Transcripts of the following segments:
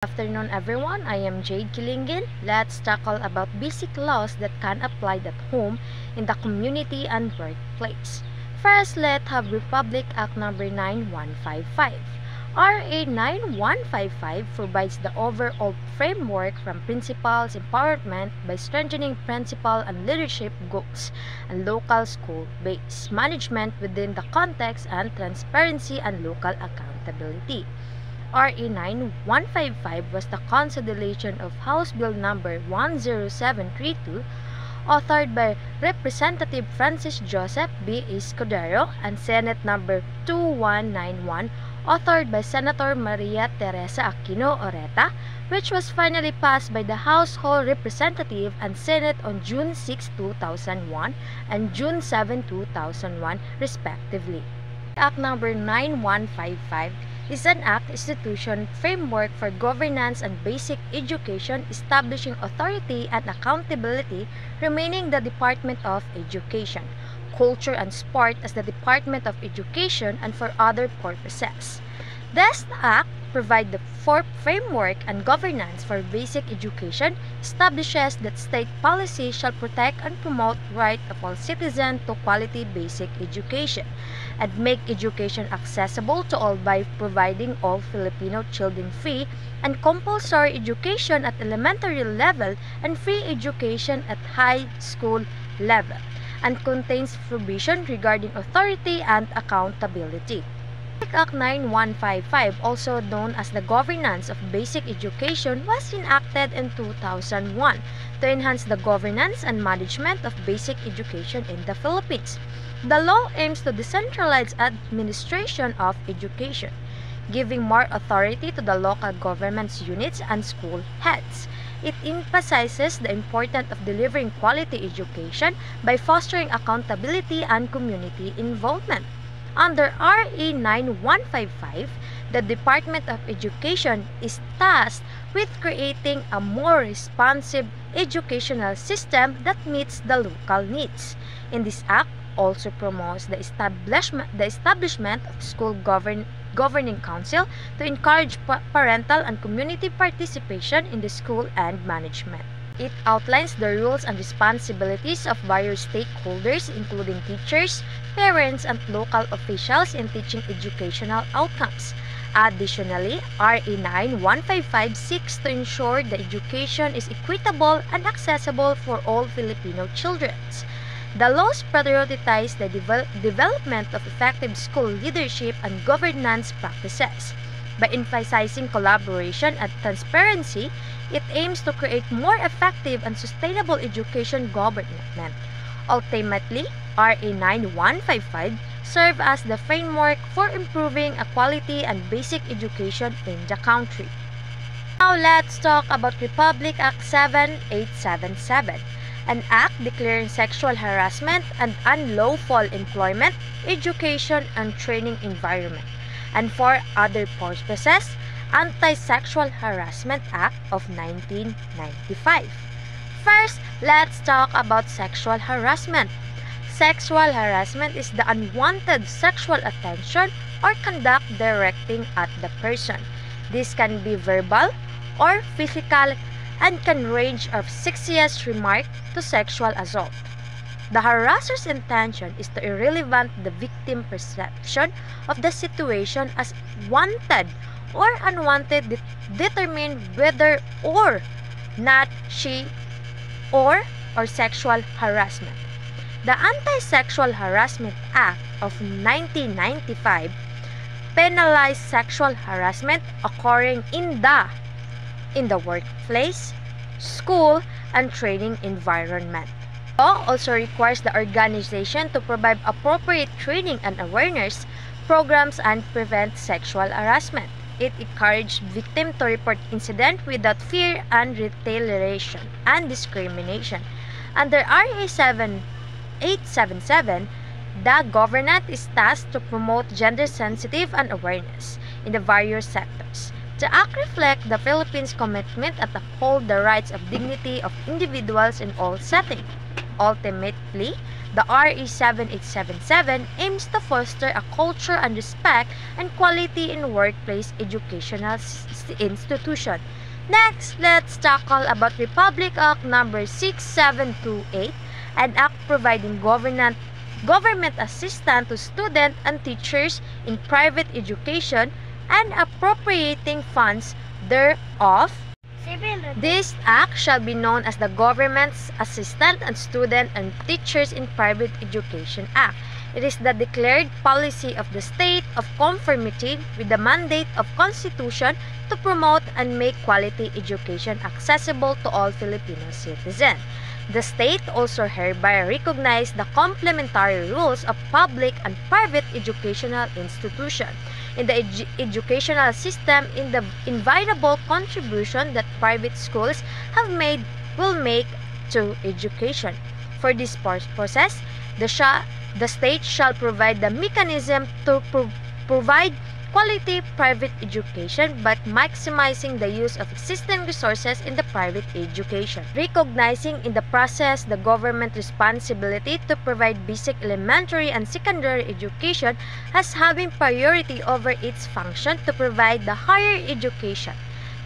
Afternoon everyone, I am Jade Kilingin. Let's tackle about basic laws that can apply at home, in the community and workplace. First, let's have Republic Act Number 9155. RA 9155 provides the overall framework from principals empowerment by strengthening principal and leadership goals and local school-based management within the context and transparency and local accountability. RA 9155 was the consolidation of House Bill number 10732, authored by Representative Francis Joseph B. Escudero, and Senate number 2191, authored by Senator Maria Teresa Aquino Oreta, which was finally passed by the House Whole Representative and Senate on June 6, 2001 and June 7, 2001, respectively. Act number 9155 is an act institution framework for governance and basic education, establishing authority and accountability, remaining the Department of Education, Culture and Sport as the Department of Education, and for other purposes. This act provides the framework and governance for basic education, establishes that state policy shall protect and promote right of all citizens to quality basic education, and make education accessible to all by providing all Filipino children free and compulsory education at elementary level and free education at high school level, and contains provision regarding authority and accountability. Act 9155, also known as the Governance of Basic Education, was enacted in 2001 to enhance the governance and management of basic education in the Philippines. The law aims to decentralize administration of education, giving more authority to the local government's units and school heads. It emphasizes the importance of delivering quality education by fostering accountability and community involvement. Under RA 9155, the Department of Education is tasked with creating a more responsive educational system that meets the local needs. In this act, also promotes the establishment of school governing council to encourage parental and community participation in the school and management. It outlines the rules and responsibilities of various stakeholders, including teachers, parents, and local officials in teaching educational outcomes. Additionally, RA 9155 seeks to ensure that education is equitable and accessible for all Filipino children. The laws prioritize the development of effective school leadership and governance practices. By emphasizing collaboration and transparency, it aims to create more effective and sustainable education government. Ultimately, RA 9155 serves as the framework for improving equality and basic education in the country. Now let's talk about Republic Act 7877, an act declaring sexual harassment and unlawful employment, education, and training environment, and for other purposes, Anti-Sexual Harassment Act of 1995. First, let's talk about sexual harassment. Sexual harassment is the unwanted sexual attention or conduct directing at the person. This can be verbal or physical and can range from sexist remark to sexual assault. The harasser's intention is to irrelevant the victim's perception of the situation as wanted or unwanted, determine whether or not she or sexual harassment. The Anti-Sexual Harassment Act of 1995 penalized sexual harassment occurring in the workplace, school, and training environment. The law also requires the organization to provide appropriate training and awareness programs and prevent sexual harassment. It encouraged victims to report incidents without fear and retaliation and discrimination. Under RA 7877, the government is tasked to promote gender-sensitive and awareness in the various sectors. The act reflects the Philippines' commitment to uphold the rights of dignity of individuals in all settings. Ultimately, the RE 7877 aims to foster a culture and respect and quality in workplace educational institution. Next, let's tackle about Republic Act number 6728, an act providing government assistance to students and teachers in private education and appropriating funds thereof. This act shall be known as the Government's Assistant and Student and Teachers in Private Education Act. It is the declared policy of the state of conformity with the mandate of Constitution to promote and make quality education accessible to all Filipino citizens. The state also hereby recognizes the complementary rules of public and private educational institutions in the educational system in the invaluable contribution that private schools will make to education. For this purpose, the state shall provide the mechanism to provide quality private education by maximizing the use of existing resources in the private education, recognizing in the process the government responsibility to provide basic elementary and secondary education as having priority over its function to provide the higher education.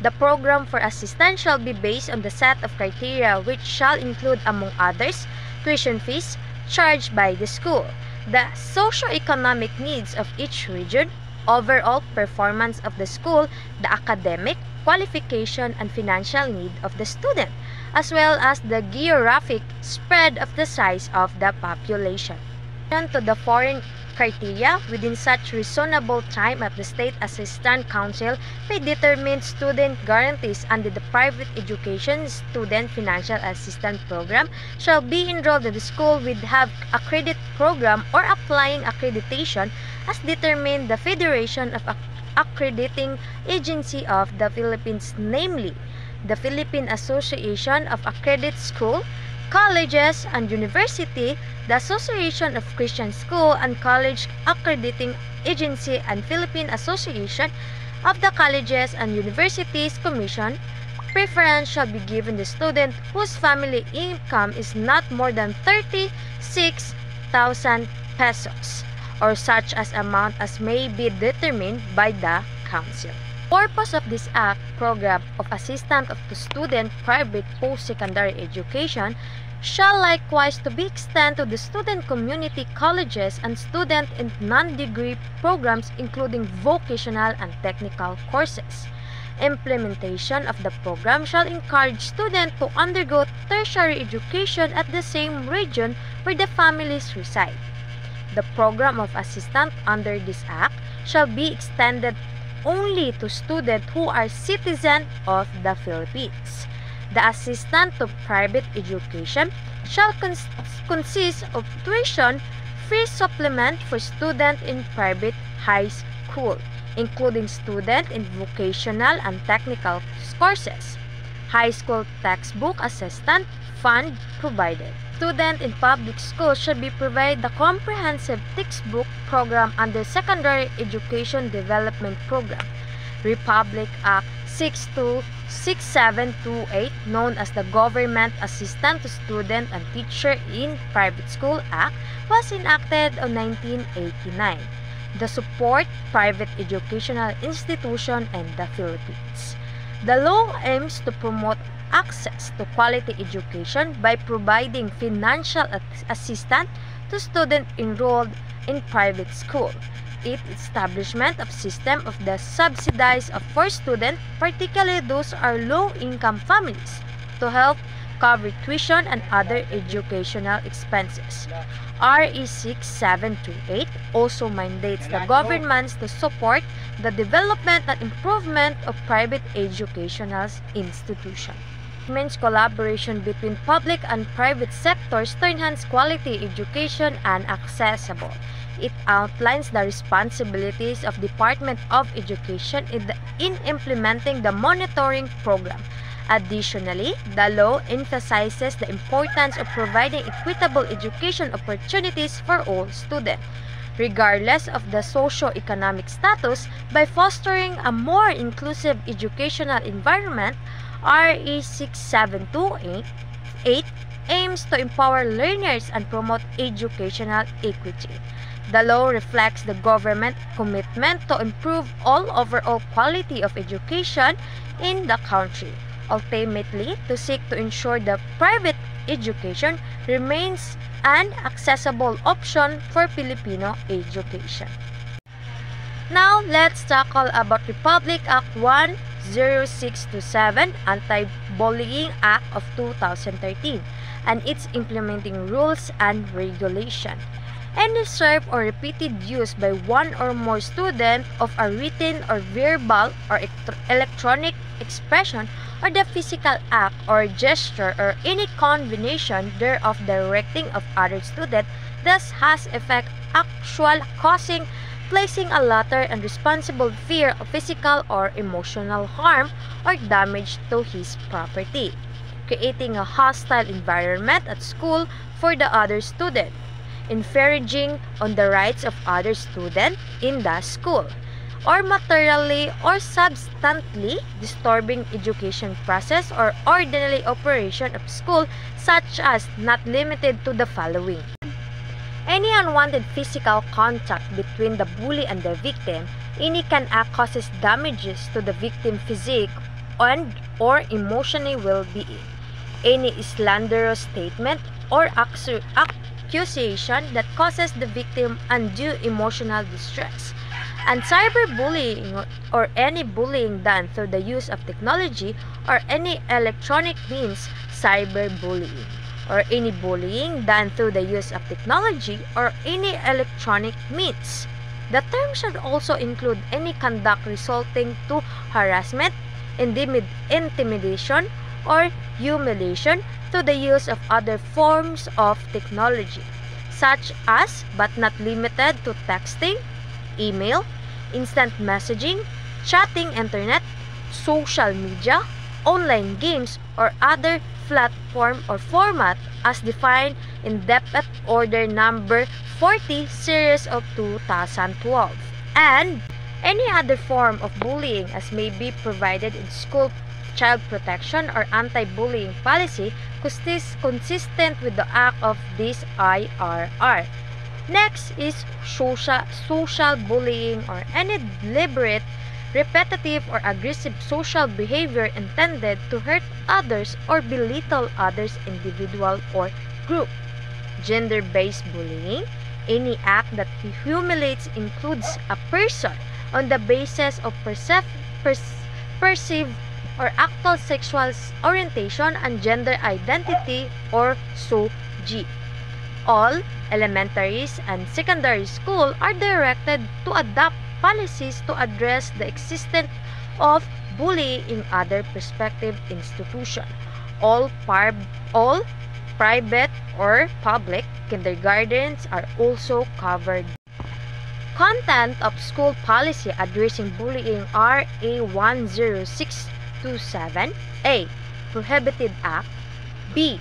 The program for assistance shall be based on the set of criteria which shall include, among others, tuition fees charged by the school, the socio-economic needs of each region, overall performance of the school, the academic, qualification, and financial need of the student, as well as the geographic spread of the size of the population. To the foreign criteria, within such reasonable time as the State Assistance Council may determine student guarantees under the Private Education Student Financial Assistance Program shall be enrolled in the school with have accredited program or applying accreditation as determined the Federation of Accrediting Agency of the Philippines, namely the Philippine Association of Accredited School, Colleges and University, the Association of Christian School and College Accrediting Agency, and Philippine Association of the Colleges and Universities Commission. Preference shall be given the student whose family income is not more than 36,000 pesos or such as amount as may be determined by the Council. Purpose of this act, program of assistance to student private post-secondary education shall likewise to be extended to the student community colleges and student in non-degree programs including vocational and technical courses. Implementation of the program shall encourage students to undergo tertiary education at the same region where the families reside. The program of assistance under this act shall be extended only to students who are citizens of the Philippines. The assistance to private education shall consist of tuition-free supplement for students in private high school, including students in vocational and technical courses. High school textbook assistance fund provided. Students in public schools should be provided the comprehensive textbook program under Secondary Education Development Program. Republic Act 6728, known as the Government Assistant to Student and Teacher in Private School Act, was enacted in 1989. The support private educational institution in the Philippines. The law aims to promote access to quality education by providing financial assistance to students enrolled in private school. Its establishment of system of the subsidize for students, particularly those are low-income families, to help cover tuition and other educational expenses. RE 6728 also mandates the governments to support the development and improvement of private educational institutions. Means collaboration between public and private sectors to enhance quality education and accessible. It outlines the responsibilities of Department of Education in implementing the monitoring program. Additionally, the law emphasizes the importance of providing equitable education opportunities for all students, regardless of the socio-economic status, by fostering a more inclusive educational environment. RE 6728 aims to empower learners and promote educational equity. The law reflects the government commitment to improve all overall quality of education in the country, ultimately to seek to ensure that private education remains an accessible option for Filipino education. Now, let's tackle about Republic Act 10627, Anti-Bullying Act of 2013, and its implementing rules and regulation. Any served or repeated use by one or more students of a written or verbal or electronic expression or the physical act or gesture or any combination thereof directing of other student thus has effect actual causing, placing a latter and responsible fear of physical or emotional harm or damage to his property, creating a hostile environment at school for the other student, infringing on the rights of other students in the school, or materially or substantially disturbing education process or ordinary operation of school, such as not limited to the following: any unwanted physical contact between the bully and the victim, any can act causes damages to the victim physique and or emotional well-being, any slanderous statement or accusation that causes the victim undue emotional distress, and cyberbullying or any bullying done through the use of technology or any electronic means, cyberbullying, or any bullying done through the use of technology or any electronic means. The term should also include any conduct resulting to harassment, intimidation, or humiliation through the use of other forms of technology, such as but not limited to texting, email, instant messaging, chatting, internet, social media, online games, or other platform or format as defined in Depth Order Number 40 Series of 2012, and any other form of bullying as may be provided in school child protection or anti-bullying policy consistent with the act of this IRR. Next is social bullying or any deliberate, repetitive, or aggressive social behavior intended to hurt others or belittle others, individual or group. Gender-based bullying, any act that humiliates, includes a person on the basis of perceived or actual sexual orientation and gender identity or SOGI. All elementaries and secondary school are directed to adopt policies to address the existence of bullying in other prospective institutions. All private or public kindergartens are also covered. Content of school policy addressing bullying RA 10627. A. Prohibited Act. B.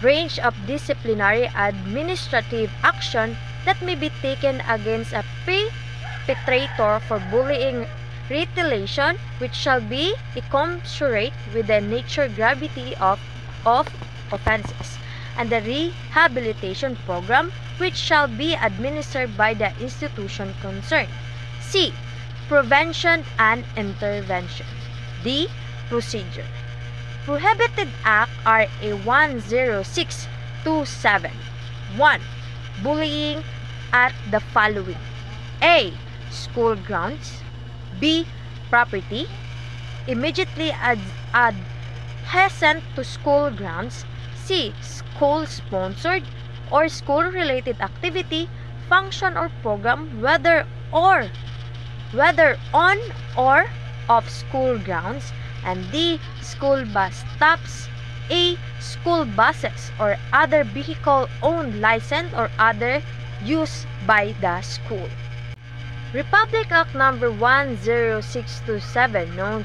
Range of disciplinary administrative action that may be taken against a perpetrator for bullying retaliation, which shall be commensurate with the nature gravity of offenses, and the rehabilitation program which shall be administered by the institution concerned. C. Prevention and intervention. D. Procedure. Prohibited Act RA 10627. 1. Bullying at the following: A. School grounds. B. Property immediately adjacent to school grounds. C. School-sponsored or school-related activity, function, or program, whether on or off school grounds. And D. School bus stops. A. School buses or other vehicle owned, licensed, or other used by the school. Republic Act Number 10627, known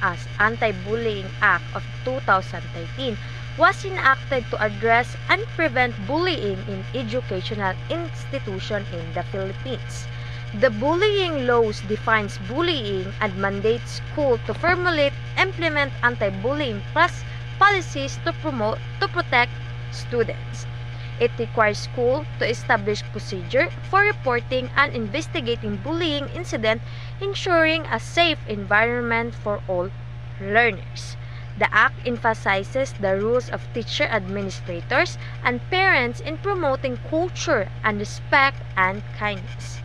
as Anti-Bullying Act of 2013, was enacted to address and prevent bullying in educational institutions in the Philippines. The bullying laws defines bullying and mandates schools to formulate, implement anti-bullying policies to protect students. It requires school to establish procedure for reporting and investigating bullying incident, ensuring a safe environment for all learners. The Act emphasizes the roles of teacher administrators and parents in promoting culture and respect and kindness.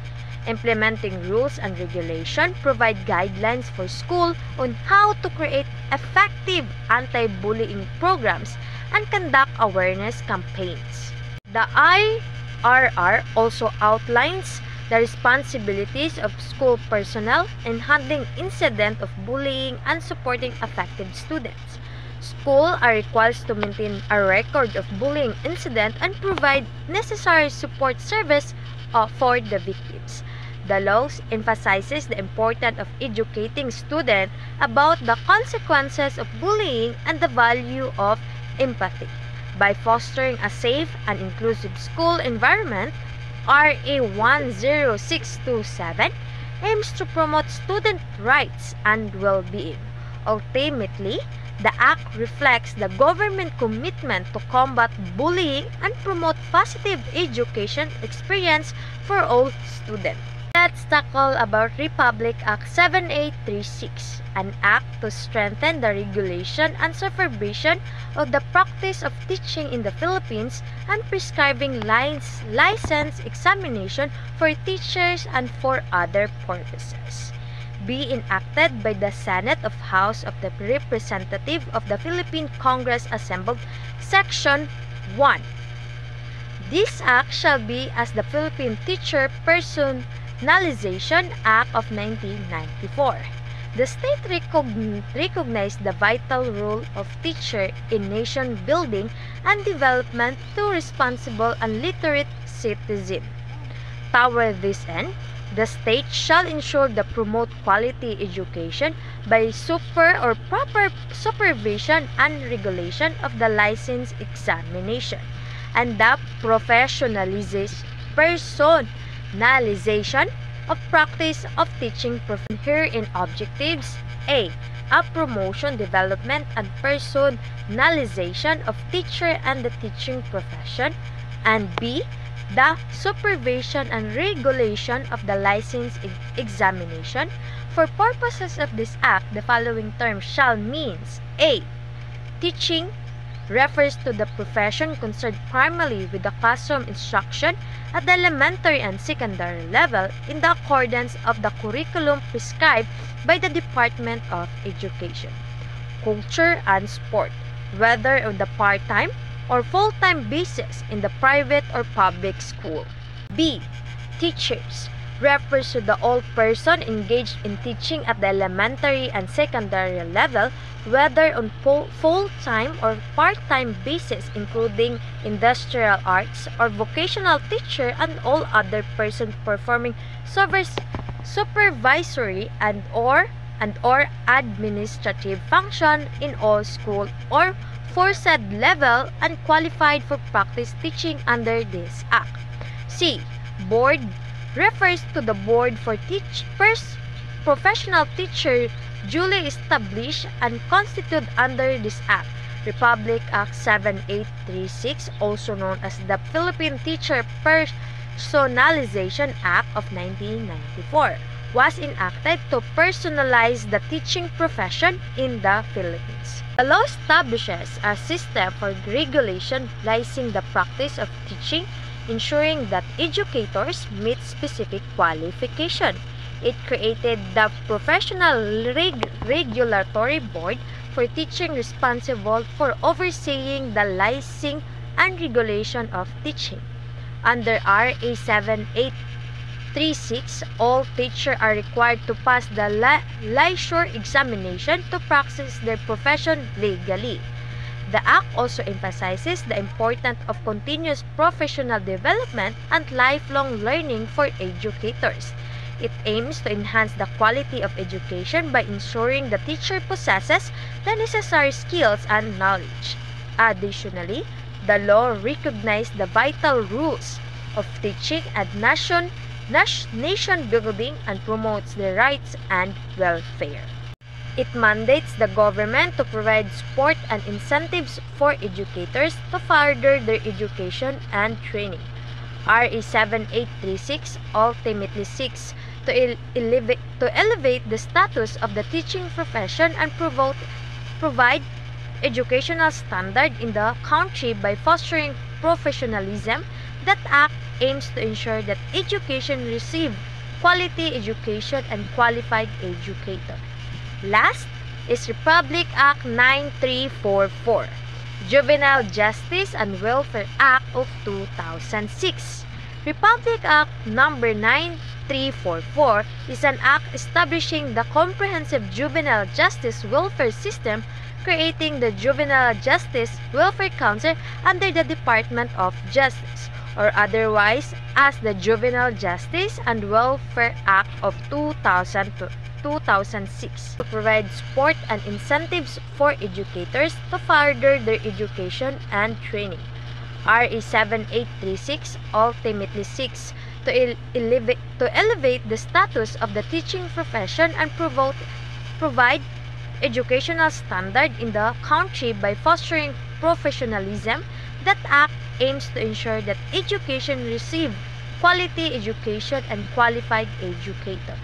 Implementing rules and regulation provide guidelines for school on how to create effective anti-bullying programs and conduct awareness campaigns. The IRR also outlines the responsibilities of school personnel in handling incidents of bullying and supporting affected students. Schools are required to maintain a record of bullying incidents and provide necessary support service for the victims. The law emphasizes the importance of educating students about the consequences of bullying and the value of empathy. By fostering a safe and inclusive school environment, RA 10627 aims to promote student rights and well-being. Ultimately, the Act reflects the government commitment to combat bullying and promote positive education experience for all students. Let's tackle about Republic Act 7836, an act to strengthen the regulation and supervision of the practice of teaching in the Philippines and prescribing license examination for teachers and for other purposes. Be enacted by the Senate of House of the Representative of the Philippine Congress assembled, Section 1. This act shall be as the Philippine Teacher Personalization Act of 1994. The state recognized the vital role of teacher in nation building and development to responsible and literate citizens. Toward this end, the state shall ensure the promote quality education by proper supervision and regulation of the license examination and the personalization of practice of teaching profession. Here in objectives: A. A promotion, development, and personalization of teacher and the teaching profession, and B. The supervision and regulation of the license examination. For purposes of this act, the following terms shall means: A. Teaching refers to the profession concerned primarily with the classroom instruction at the elementary and secondary level in the accordance of the curriculum prescribed by the Department of Education. Culture and sport, whether on the part-time or full-time basis in the private or public school. B. Teachers refers to the all person engaged in teaching at the elementary and secondary level, whether on full-time or part-time basis, including industrial arts or vocational teacher and all other persons performing supervisory and or administrative function in all school or for said level and qualified for practice teaching under this act. C. Board refers to the board for professional teacher duly established and constituted under this act. Republic Act 7836, also known as the Philippine Teacher Personalization Act of 1994, was enacted to personalize the teaching profession in the Philippines. The law establishes a system for regulation licensing the practice of teaching, ensuring that educators meet specific qualification. It created the Professional Regulatory Board for Teaching, responsible for overseeing the licensing and regulation of teaching. Under RA 7836, all teachers are required to pass the licensure examination to practice their profession legally. The Act also emphasizes the importance of continuous professional development and lifelong learning for educators. It aims to enhance the quality of education by ensuring the teacher possesses the necessary skills and knowledge. Additionally, the law recognizes the vital rules of teaching and nation building and promotes the rights and welfare. It mandates the government to provide support and incentives for educators to further their education and training. RA 7836 ultimately seeks to elevate the status of the teaching profession and provide educational standard in the country by fostering professionalism. That act aims to ensure that education receive quality education and qualified educator. Last is Republic Act 9344, Juvenile Justice and Welfare Act of 2006. Republic Act number 9344 is an act establishing the comprehensive juvenile justice welfare system, creating the Juvenile Justice Welfare Council under the Department of Justice, or otherwise as the Juvenile Justice and Welfare Act of 2006, to provide support and incentives for educators to further their education and training. RA 7836 ultimately seeks to elevate the status of the teaching profession and provide educational standard in the country by fostering professionalism. That act aims to ensure that education receive quality education and qualified educator.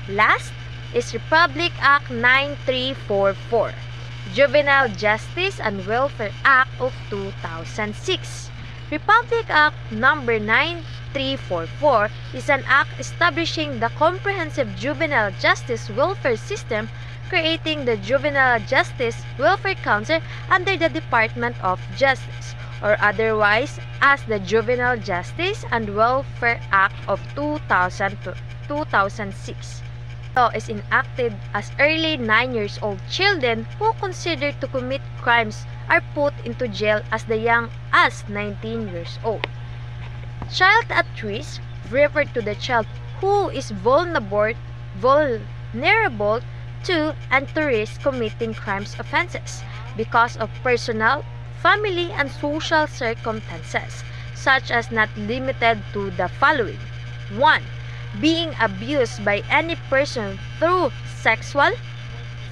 Last is Republic Act 9344, Juvenile Justice and Welfare Act of 2006. Republic Act number 9344 is an act establishing the comprehensive juvenile justice welfare system, creating the Juvenile Justice Welfare Council under the Department of Justice, or otherwise as the Juvenile Justice and Welfare Act of 2006. Law is enacted as early 9 years old children who considered to commit crimes are put into jail as the young as 19 years old. Child at risk refer to the child who is vulnerable to and to risk committing crimes offenses because of personal, family, and social circumstances, such as not limited to the following: 1. Being abused by any person through sexual,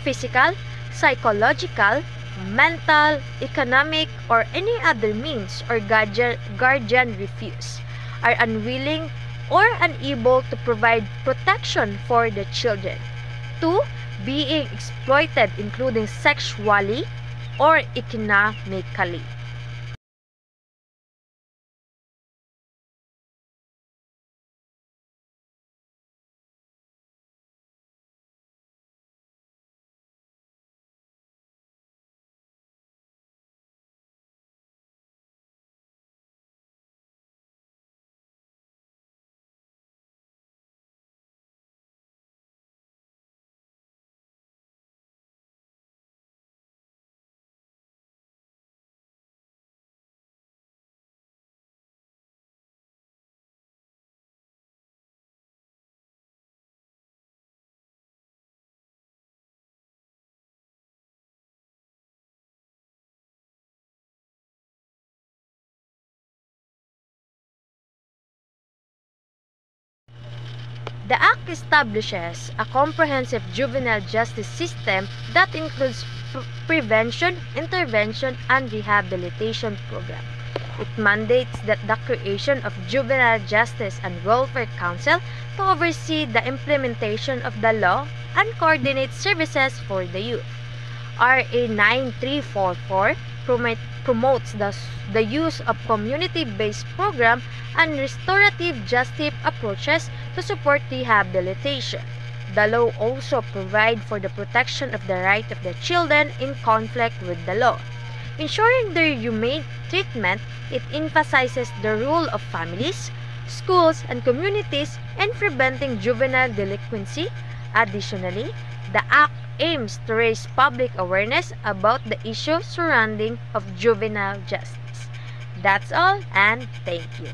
physical, psychological, mental, economic, or any other means, or guardian refuse, are unwilling or unable to provide protection for the children. 2. Being exploited, including sexually or economically. The Act establishes a comprehensive juvenile justice system that includes prevention, intervention, and rehabilitation program. It mandates that the creation of Juvenile Justice and Welfare Council to oversee the implementation of the law and coordinate services for the youth. RA 9344 promotes the use of community-based program and restorative justice approaches to support rehabilitation. The law also provides for the protection of the right of the children in conflict with the law. Ensuring their humane treatment, it emphasizes the role of families, schools, and communities in preventing juvenile delinquency. Additionally, the Act aims to raise public awareness about the issue surrounding of juvenile justice. That's all, and thank you.